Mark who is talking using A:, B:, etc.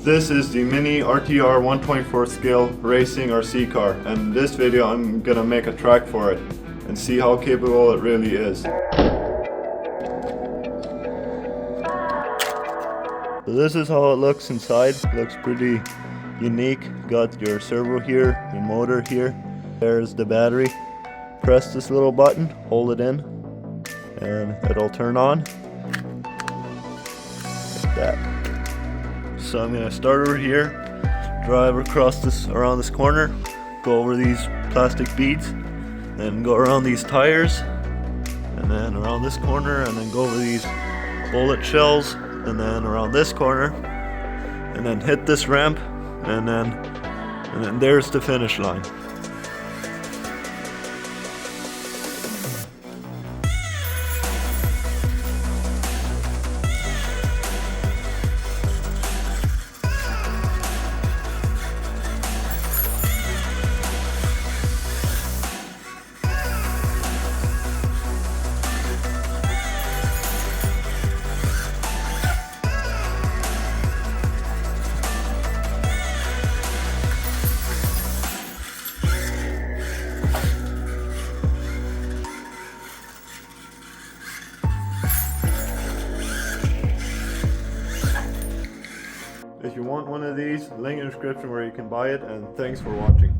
A: This is the Mini RTR 124 scale racing RC car, and in this video I'm gonna make a track for it and see how capable it really is. So this is how it looks inside. Looks pretty unique. Got your servo here, your motor here. There's the battery. Press this little button, hold it in, and it'll turn on like that. So I'm gonna start over here, drive across around this corner, go over these plastic beads, and go around these tires, and then around this corner, and then go over these bullet shells, and then around this corner, and then hit this ramp, and then there's the finish line. If you want one of these, link in the description where you can buy it, and thanks for watching.